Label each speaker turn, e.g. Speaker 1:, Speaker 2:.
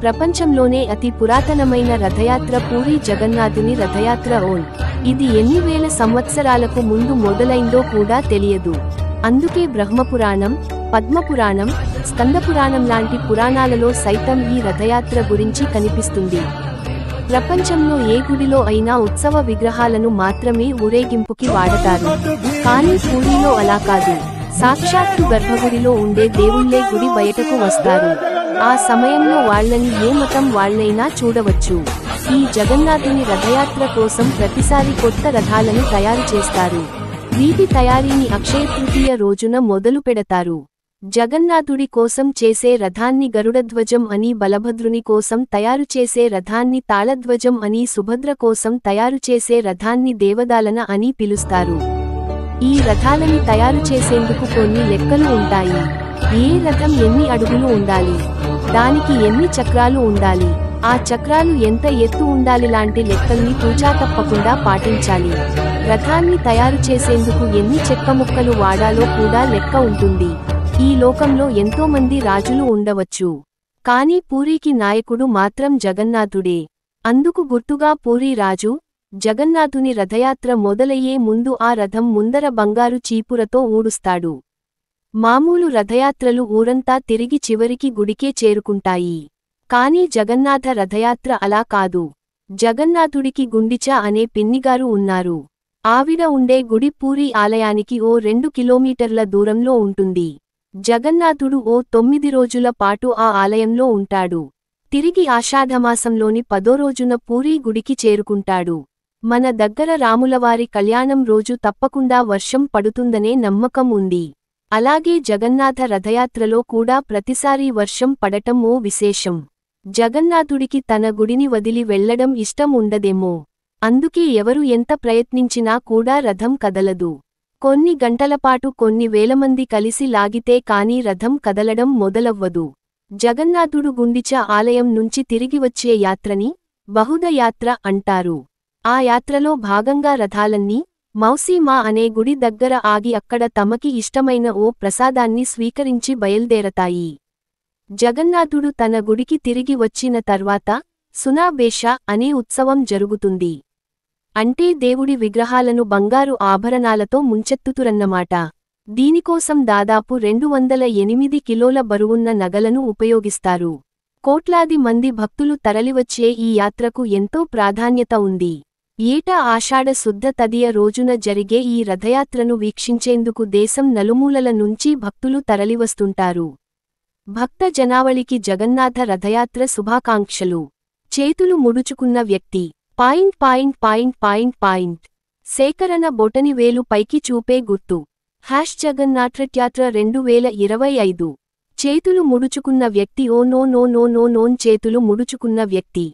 Speaker 1: ప్రపంచంలోనే అతి పురాతనమైన రథయాత్ర పూరీ జగన్నాథుని రథయాత్ర ఓన్. ఇది ఎన్ని వేల సంవత్సరాలకు ముందు మొదలైందో కూడా తెలియదు. అందుకే బ్రహ్మపురాణం, పద్మపురాణం, స్కందపురాణం లాంటి పురాణాలలో సైతం ఈ రథయాత్ర గురించి కనిపిస్తుంది. ప్రపంచంలో ఏ గుడిలో అయినా ఉత్సవ విగ్రహాలను మాత్రమే ఊరేగింపుకి వాడతారు. కానీ పూరీలో అలా కాదు. సాక్షాత్తు గర్భగుడిలో ఉండే దేవుళ్లే గుడి బయటకు వస్తారు. ఆ సమయంలో వాళ్ళని ఏ మతం వాళ్లైనా చూడవచ్చు. ఈ జగన్నాథుని రథయాత్ర కోసం ప్రతిసారి కొత్త రథాలను తయారు చేస్తారు. వీటి తయారీని అక్షయ తృతీయ రోజున మొదలు పెడతారు. జగన్నాథుడి కోసం చేసే రథాన్ని గరుడధ్వజం అని, బలభద్రుని కోసం తయారు చేసే రథాన్ని తాళధ్వజం అని, సుభద్ర కోసం తయారు చేసే రథాన్ని దేవదాలన అని పిలుస్తారు. ఈ రథాలని తయారు చేసేందుకు కొన్ని లెక్కలు ఉంటాయి. ఏ రథం ఎన్ని అడుగులు ఉండాలి, దానికి ఎన్ని చక్రాలు ఉండాలి, ఆ చక్రాలు ఎంత ఎత్తు ఉండాలి లాంటి లెక్కల్ని తూచా తప్పకుండా పాటించాలి. రథాన్ని తయారు చేసేందుకు ఎన్ని చెక్క ముక్కలు వాడాలో కూడా లెక్క ఉంటుంది. ఈ లోకంలో ఎంతో మంది రాజులు ఉండవచ్చు, కానీ పూరీకి నాయకుడు మాత్రం జగన్నాథుడే. అందుకు గుర్తుగా పూరీ రాజు జగన్నాథుని రథయాత్ర మొదలయ్యే ముందు ఆ రథం ముందర బంగారు చీపురతో ఊడుస్తాడు. మామూలు రథయాత్రలు ఊరంతా తిరిగి చివరికి గుడికే చేరుకుంటాయి. కానీ జగన్నాథ రథయాత్ర అలా కాదు. జగన్నాథుడికి గుండిచ అనే పిన్నిగారు ఉన్నారు. ఆవిడ ఉండే గుడి పూరీ ఆలయానికి ఓ 2 కిలోమీటర్ల దూరంలో ఉంటుంది. జగన్నాథుడు ఓ 9 రోజుల పాటు ఆ ఆలయంలో ఉంటాడు. తిరిగి ఆషాఢమాసంలోని 10వ రోజున పూరీ గుడికి చేరుకుంటాడు. మన దగ్గర రాములవారి కళ్యాణం రోజు తప్పకుండా వర్షం పడుతుందనే నమ్మకం ఉంది. అలాగే జగన్నాథ రథయాత్రలో కూడా ప్రతిసారీ వర్షం పడటం ఓ విశేషం. జగన్నాథుడికి తన గుడిని వదిలి వెళ్లడం ఇష్టం ఉండదేమో. అందుకే ఎవరు ఎంత ప్రయత్నించినా కూడా రథం కదలదు. కొన్ని గంటలపాటు కొన్ని వేలమంది కలిసి లాగితే కానీ రథం కదలడం మొదలవ్వదు. జగన్నాథుడు గుండిచ ఆలయం నుంచి తిరిగి వచ్చే యాత్రని బహుద యాత్ర అంటారు. ఆ యాత్రలో భాగంగా రథాలన్నీ మౌసీమా అనే గుడి దగ్గర ఆగి అక్కడ తమకి ఇష్టమైన ఓ ప్రసాదాన్ని స్వీకరించి బయల్దేరతాయి. జగన్నాథుడు తన గుడికి తిరిగి వచ్చిన తర్వాత సునాబేష అనే ఉత్సవం జరుగుతుంది. అంటే దేవుడి విగ్రహాలను బంగారు ఆభరణాలతో ముంచెత్తుతురన్నమాట. దీనికోసం దాదాపు 208 కిలోల బరువున్న నగలను ఉపయోగిస్తారు. కోట్లాది మంది భక్తులు తరలివచ్చే ఈ యాత్రకు ఎంతో ప్రాధాన్యత ఉంది. ఏటా ఆషాఢ శుద్ధ తదియ రోజున జరిగే ఈ రథయాత్రను వీక్షించేందుకు దేశం నలుమూలల నుంచి భక్తులు తరలివస్తుంటారు. భక్త జనావళికి జగన్నాథ రథయాత్ర శుభాకాంక్షలు. చేతులు ముడుచుకున్న వ్యక్తి సేకరణ బొటని వేలు పైకి చూపే గుర్తు. జగన్నాథరథయాత్ర 2025. చేతులు ముడుచుకున్న వ్యక్తి ఓ నోన్ చేతులు ముడుచుకున్న వ్యక్తి.